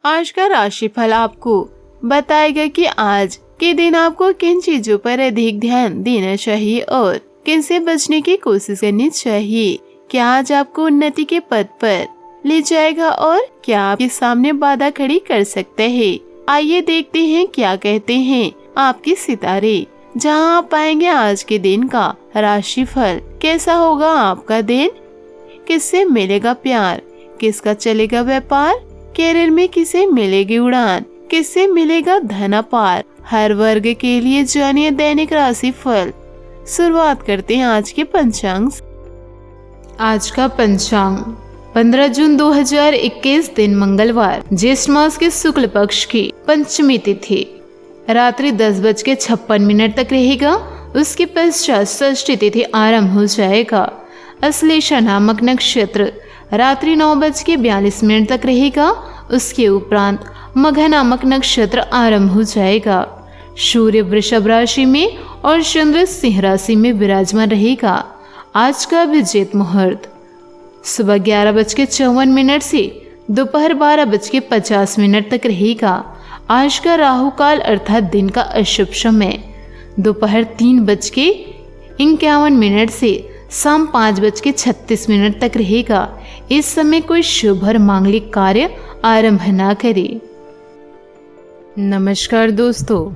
आज का राशिफल आपको बताएगा कि आज के दिन आपको किन चीजों पर अधिक ध्यान देना चाहिए और किन से बचने की कोशिश करनी चाहिए। क्या आज आपको उन्नति के पथ पर ले जाएगा और क्या आपके सामने बाधा खड़ी कर सकते हैं। आइए देखते हैं क्या कहते हैं आपके सितारे। जहां आप पाएंगे आज के दिन का राशिफल। कैसा होगा आपका दिन, किससे मिलेगा प्यार, किसका चलेगा व्यापार, कैरियर में किसे मिलेगी उड़ान, किससे मिलेगा धन अपार। हर वर्ग के लिए जानिए दैनिक राशिफल। शुरुआत करते हैं आज के पंचांग। आज का पंचांग 15 जून 2021 दिन मंगलवार, ज्येष्ठ मास के शुक्ल पक्ष की पंचमी तिथि रात्रि 10:56 तक रहेगा। उसके पश्चात षष्ठी तिथि आरंभ हो जाएगा। अश्लेषा नामक नक्षत्र रात्रि 9:42 तक रहेगा। उसके उपरांत मघा नामक नक्षत्र आरंभ हो जाएगा। सूर्य वृषभ राशि में और चंद्र सिंह राशि में विराजमान रहेगा। आज का अभिजीत मुहूर्त सुबह 11:54 से दोपहर 12:50 तक रहेगा। आज का राहु काल अर्थात दिन का अशुभ समय दोपहर 3:51 से शाम 5:36 तक रहेगा। इस समय कोई शुभ और मांगलिक कार्य आरंभ न करें। नमस्कार दोस्तों,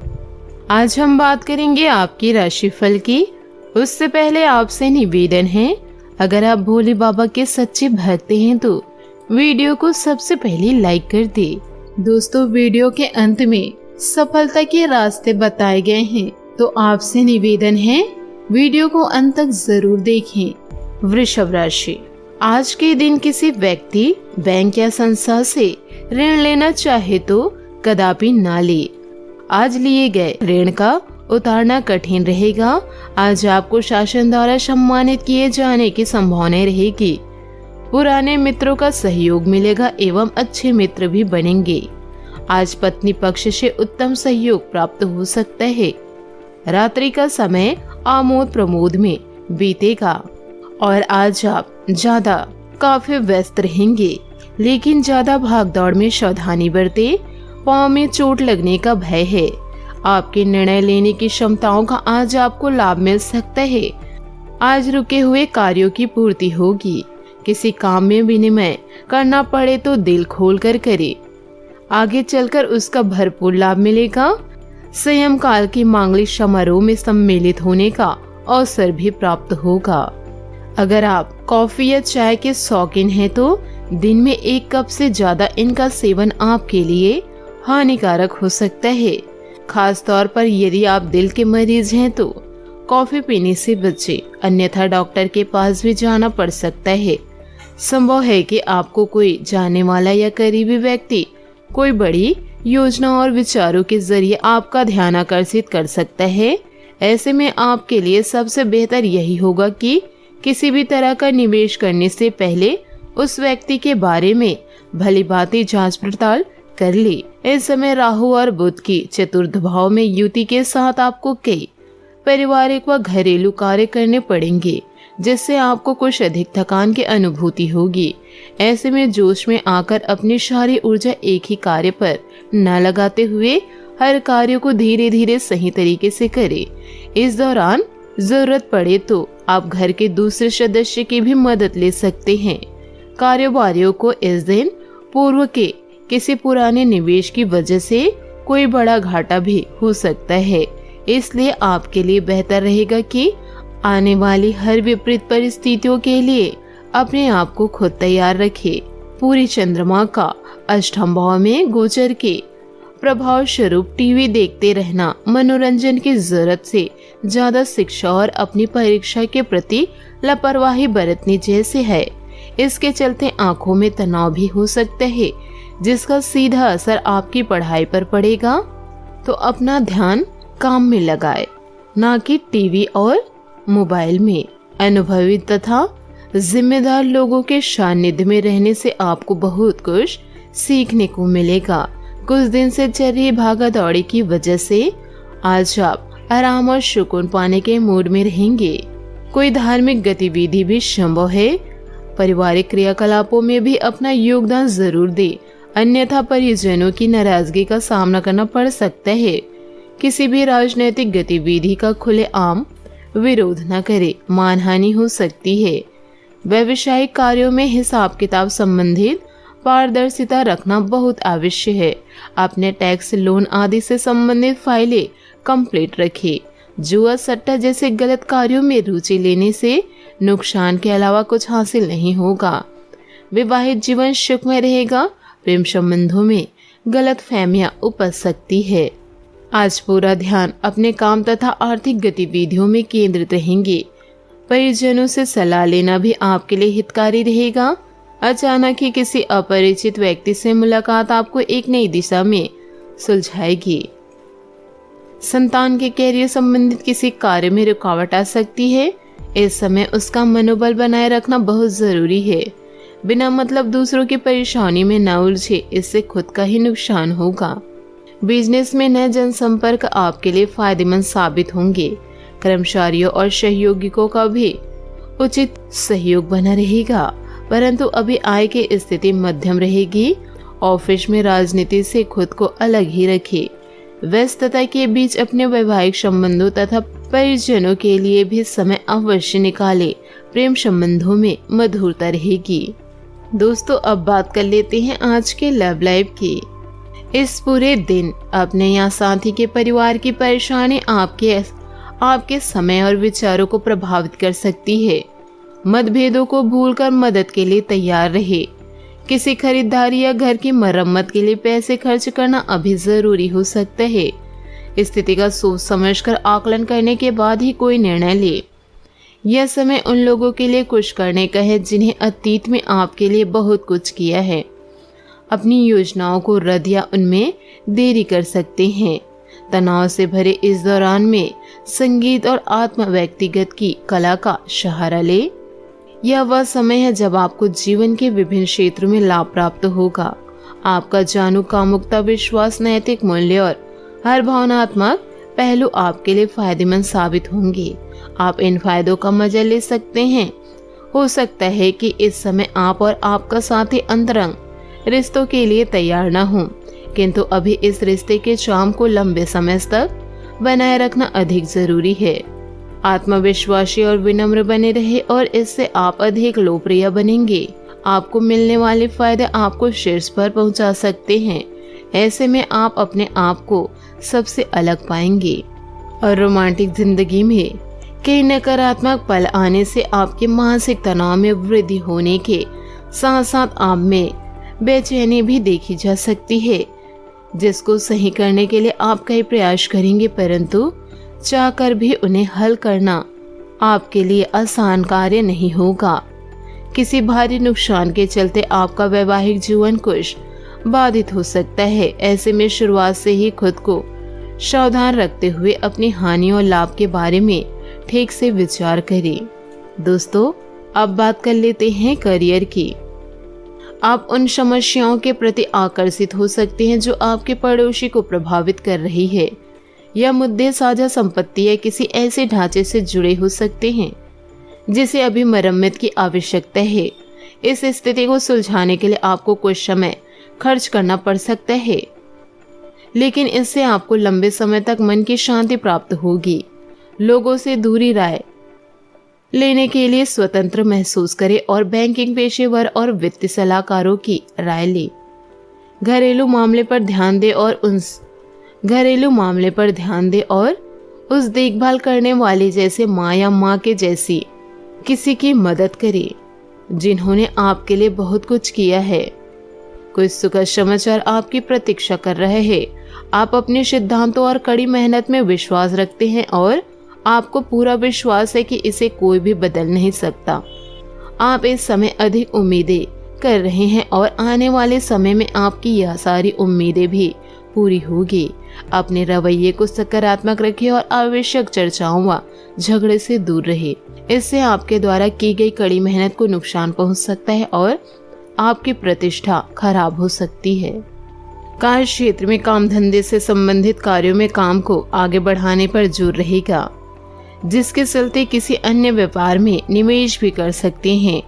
आज हम बात करेंगे आपकी राशिफल की। उससे पहले आपसे निवेदन है, अगर आप भोले बाबा के सच्चे भक्त हैं तो वीडियो को सबसे पहले लाइक कर दे। दोस्तों, वीडियो के अंत में सफलता के रास्ते बताए गए हैं, तो आपसे निवेदन है वीडियो को अंत तक जरूर देखें। वृषभ राशि, आज के दिन किसी व्यक्ति, बैंक या संस्था से ऋण लेना चाहे तो कदापि ना ले। आज लिए गए ऋण का उतारना कठिन रहेगा। आज आपको शासन द्वारा सम्मानित किए जाने की संभावना रहेगी। पुराने मित्रों का सहयोग मिलेगा एवं अच्छे मित्र भी बनेंगे। आज पत्नी पक्ष से उत्तम सहयोग प्राप्त हो सकता है। रात्रि का समय आमोद प्रमोद में बीतेगा और आज आप ज्यादा काफी व्यस्त रहेंगे, लेकिन ज्यादा भागदौड़ में सावधानी बरतें। पाँव में चोट लगने का भय है। आपके निर्णय लेने की क्षमताओं का आज आपको लाभ मिल सकता है। आज रुके हुए कार्यों की पूर्ति होगी। किसी काम में विनिमय करना पड़े तो दिल खोलकर करे, आगे चलकर उसका भरपूर लाभ मिलेगा। संयम काल की मांगलिक समारोह में सम्मिलित होने का अवसर भी प्राप्त होगा। अगर आप कॉफी या चाय के शौकीन हैं तो दिन में 1 कप से ज्यादा इनका सेवन आपके लिए हानिकारक हो सकता है। खास तौर पर यदि आप दिल के मरीज हैं तो कॉफी पीने से बचें, अन्यथा डॉक्टर के पास भी जाना पड़ सकता है। संभव है कि आपको कोई जानने वाला या करीबी व्यक्ति कोई बड़ी योजना और विचारों के जरिए आपका ध्यान आकर्षित कर सकता है। ऐसे में आपके लिए सबसे बेहतर यही होगा कि किसी भी तरह का निवेश करने से पहले उस व्यक्ति के बारे में भली भांति जांच पड़ताल कर ले। इस समय राहु और बुध की चतुर्थ भाव में युति के साथ आपको कई पारिवारिक व घरेलू कार्य करने पड़ेंगे, जिससे आपको कुछ अधिक थकान की अनुभूति होगी। ऐसे में जोश में आकर अपनी सारी ऊर्जा एक ही कार्य पर न लगाते हुए हर कार्य को धीरे धीरे सही तरीके से करें। इस दौरान जरूरत पड़े तो आप घर के दूसरे सदस्य की भी मदद ले सकते हैं। कारोबारियों को इस दिन पूर्व के किसी पुराने निवेश की वजह से कोई बड़ा घाटा भी हो सकता है, इसलिए आपके लिए बेहतर रहेगा कि आने वाली हर विपरीत परिस्थितियों के लिए अपने आप को खुद तैयार रखें। पूरी चंद्रमा का अष्टम भाव में गोचर के प्रभाव स्वरूप टीवी देखते रहना मनोरंजन की जरूरत से ज्यादा शिक्षा और अपनी परीक्षा के प्रति लापरवाही बरतने जैसे है। इसके चलते आंखों में तनाव भी हो सकता है, जिसका सीधा असर आपकी पढ़ाई पर पड़ेगा। तो अपना ध्यान काम में लगाए, ना कि टीवी और मोबाइल में। अनुभवी तथा जिम्मेदार लोगों के सानिध्य में रहने से आपको बहुत कुछ सीखने को मिलेगा। कुछ दिन से चल रही भागा दौड़ी की वजह से आज आप आराम और सुकून पाने के मूड में रहेंगे। कोई धार्मिक गतिविधि भी संभव है। पारिवारिक क्रियाकलापों में भी अपना योगदान जरूर दे। अन्यथा परिजनों की नाराजगी का सामना करना पड़ सकता है। किसी भी राजनीतिक गतिविधि का खुलेआम विरोध न करें, मानहानि हो सकती है। व्यावसायिक कार्यों में हिसाब किताब संबंधित पारदर्शिता रखना बहुत आवश्यक है। अपने टैक्स, लोन आदि से संबंधित फाइलें कंप्लीट रखें। जुआ, सट्टा जैसे गलत कार्यों में रुचि लेने से नुकसान के अलावा कुछ हासिल नहीं होगा। विवाहित जीवन सुखमय रहेगा। प्रेम संबंधों में गलतफहमियां उपज सकती है। आज पूरा ध्यान अपने काम तथा आर्थिक गतिविधियों में केंद्रित रहेंगे। परिजनों से सलाह लेना भी आपके लिए हितकारी रहेगा। अचानक ही किसी अपरिचित व्यक्ति से मुलाकात आपको एक नई दिशा में सुलझाएगी। संतान के कैरियर संबंधित किसी कार्य में रुकावट आ सकती है। इस समय उसका मनोबल बनाए रखना बहुत जरूरी है। बिना मतलब दूसरों की परेशानी में न उलझे, इससे खुद का ही नुकसान होगा। बिजनेस में नए जनसंपर्क आपके लिए फायदेमंद साबित होंगे। कर्मचारियों और सहयोगियों का भी उचित सहयोग बना रहेगा, परंतु अभी आय की स्थिति मध्यम रहेगी। ऑफिस में राजनीति से खुद को अलग ही रखें। व्यस्तता के बीच अपने वैवाहिक संबंधों तथा परिजनों के लिए भी समय अवश्य निकालें। प्रेम संबंधों में मधुरता रहेगी। दोस्तों, अब बात कर लेते हैं आज के लव लाइफ की। इस पूरे दिन अपने या साथी के परिवार की परेशानी आपके समय और विचारों को प्रभावित कर सकती है। मतभेदों को भूलकर मदद के लिए तैयार रहे। किसी खरीदारी या घर की मरम्मत के लिए पैसे खर्च करना अभी जरूरी हो सकता है। स्थिति का सोच समझकर आकलन करने के बाद ही कोई निर्णय ले। यह समय उन लोगों के लिए कुछ करने का है जिन्हें अतीत में आपके लिए बहुत कुछ किया है। अपनी योजनाओं को रद्द या उनमें देरी कर सकते हैं। तनाव से भरे इस दौरान में संगीत और आत्म व्यक्तिगत की कला का सहारा ले। यह वह समय है जब आपको जीवन के विभिन्न क्षेत्रों में लाभ प्राप्त होगा। आपका जानू, कामुकता, विश्वास, नैतिक मूल्य और हर भावनात्मक पहलू आपके लिए फायदेमंद साबित होंगे। आप इन फायदों का मजा ले सकते हैं। हो सकता है कि इस समय आप और आपका साथी अंतरंग रिश्तों के लिए तैयार न हो, किंतु अभी इस रिश्ते के चार्म को लंबे समय तक बनाए रखना अधिक जरूरी है। आत्मविश्वासी और विनम्र बने रहे और इससे आप अधिक लोकप्रिय बनेंगे। आपको मिलने वाले फायदे आपको शीर्ष पर पहुंचा सकते हैं। ऐसे में आप अपने आप को सबसे अलग पाएंगे। और रोमांटिक जिंदगी में कई नकारात्मक पल आने से आपके मानसिक तनाव में वृद्धि होने के साथ साथ आप में बेचैनी भी देखी जा सकती है, जिसको सही करने के लिए आप कई प्रयास करेंगे, परंतु चाहकर भी उन्हें हल करना आपके लिए आसान कार्य नहीं होगा। किसी भारी नुकसान के चलते आपका वैवाहिक जीवन कुछ बाधित हो सकता है। ऐसे में शुरुआत से ही खुद को सावधान रखते हुए अपनी हानि और लाभ के बारे में ठीक से विचार करें। दोस्तों, अब बात कर लेते हैं करियर की। आप उन समस्याओं के प्रति आकर्षित हो सकते हैं जो आपके पड़ोसी को प्रभावित कर रही है। यह मुद्दे साझा संपत्ति या किसी ऐसे ढांचे से जुड़े हो सकते हैं जिसे अभी मरम्मत की आवश्यकता है। इस स्थिति को सुलझाने के लिए आपको कुछ समय खर्च करना पड़ सकता है, लेकिन इससे आपको लंबे समय तक मन की शांति प्राप्त होगी। लोगों से दूरी राय लेने के लिए स्वतंत्र महसूस करें और बैंकिंग पेशेवर और वित्तीय सलाहकारों की राय लें। घरेलू मामले पर ध्यान दें और उस देखभाल करने वाले जैसे माँ या माँ के जैसी किसी की मदद करें जिन्होंने आपके लिए बहुत कुछ किया है। कुछ सुखद समाचार आपकी प्रतीक्षा कर रहे हैं। आप अपने सिद्धांतों और कड़ी मेहनत में विश्वास रखते हैं और आपको पूरा विश्वास है कि इसे कोई भी बदल नहीं सकता। आप इस समय अधिक उम्मीदें कर रहे हैं और आने वाले समय में आपकी यह सारी उम्मीदें भी पूरी होगी। अपने रवैये को सकारात्मक रखिए और आवश्यक चर्चाओं व झगड़े से दूर रहे। इससे आपके द्वारा की गई कड़ी मेहनत को नुकसान पहुंच सकता है और आपकी प्रतिष्ठा खराब हो सकती है। कार्य क्षेत्र में काम धंधे से संबंधित कार्यों में काम को आगे बढ़ाने पर जोर रहेगा, जिसके चलते किसी अन्य व्यापार में निवेश भी कर सकते हैं।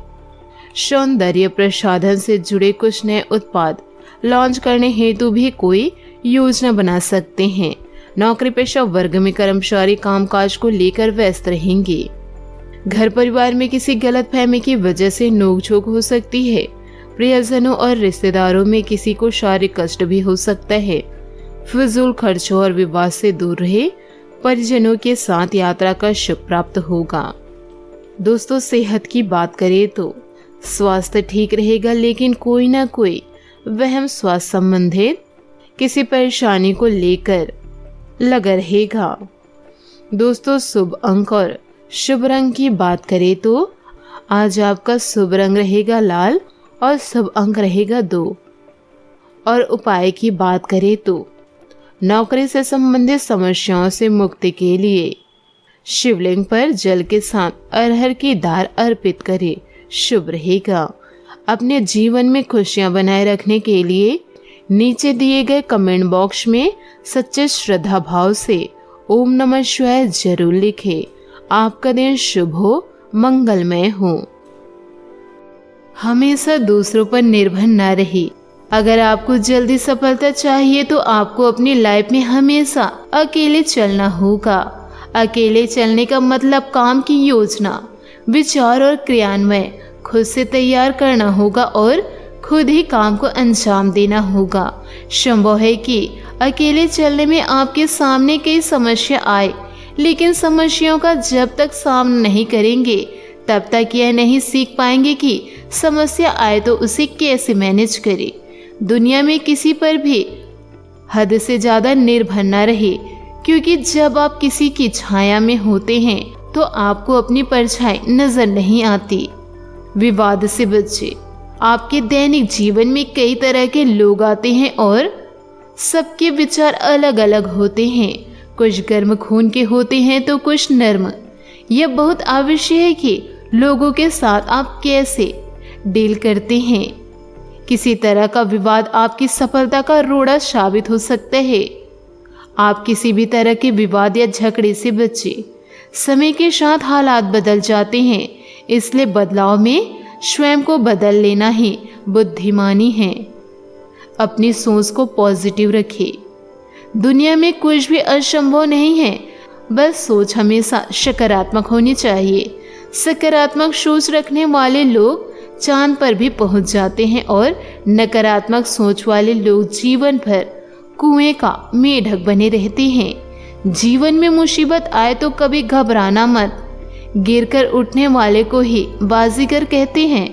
सौंदर्य प्रसाधन से जुड़े कुछ नए उत्पाद लॉन्च करने हेतु भी कोई योजना बना सकते हैं। नौकरी पेशा वर्ग में कर्मचारी कामकाज को लेकर व्यस्त रहेंगे। घर परिवार में किसी गलतफहमी की वजह से नोकझोंक हो सकती है। प्रियजनों और रिश्तेदारों में किसी को शारीरिक कष्ट भी हो सकता है। फिजूल खर्चों और विवाद से दूर रहे। परिजनों के साथ यात्रा का शुभ प्राप्त होगा। दोस्तों, सेहत की बात करें तो स्वास्थ्य ठीक रहेगा, लेकिन कोई ना कोई वहम स्वास्थ्य संबंधित किसी परेशानी को लेकर लगा रहेगा। दोस्तों, शुभ अंक और शुभ रंग की बात करें तो आज आपका शुभ रंग रहेगा लाल और शुभ अंक रहेगा 2। और उपाय की बात करें तो नौकरी से संबंधित समस्याओं से मुक्ति के लिए शिवलिंग पर जल के साथ अरहर की दाल अर्पित करें, शुभ रहेगा। अपने जीवन में खुशियां बनाए रखने के लिए नीचे दिए गए कमेंट बॉक्स में सच्चे श्रद्धा भाव से ओम नमः शिवाय जरूर लिखें। आपका दिन शुभ हो, मंगलमय हो। हमेशा दूसरों पर निर्भर न रहे। अगर आपको जल्दी सफलता चाहिए तो आपको अपनी लाइफ में हमेशा अकेले चलना होगा। अकेले चलने का मतलब काम की योजना, विचार और क्रियान्वयन खुद से तैयार करना होगा और खुद ही काम को अंजाम देना होगा। संभव है कि अकेले चलने में आपके सामने कई समस्या आए, लेकिन समस्याओं का जब तक सामना नहीं करेंगे तब तक यह नहीं सीख पाएंगे कि समस्या आए तो उसे कैसे मैनेज करें। दुनिया में किसी पर भी हद से ज़्यादा निर्भर न रहे, क्योंकि जब आप किसी की छाया में होते हैं तो आपको अपनी परछाई नजर नहीं आती। विवाद से बचे। आपके दैनिक जीवन में कई तरह के लोग आते हैं और सबके विचार अलग अलग होते हैं। कुछ गर्म खून के होते हैं तो कुछ नर्म। यह बहुत आवश्यक है कि लोगों के साथ आप कैसे डील करते हैं। किसी तरह का विवाद आपकी सफलता का रोड़ा साबित हो सकता है। आप किसी भी तरह के विवाद या झगड़े से बचें। समय के साथ हालात बदल जाते हैं, इसलिए बदलाव में स्वयं को बदल लेना ही बुद्धिमानी है। अपनी सोच को पॉजिटिव रखें। दुनिया में कुछ भी असंभव नहीं है, बस सोच हमेशा सकारात्मक होनी चाहिए। सकारात्मक सोच रखने वाले लोग चांद पर भी पहुंच जाते हैं और नकारात्मक सोच वाले लोग जीवन भर कुएं का मेढक बने रहते हैं। जीवन में मुसीबत आए तो कभी घबराना मत। गिरकर उठने वाले को ही बाजीगर कहते हैं।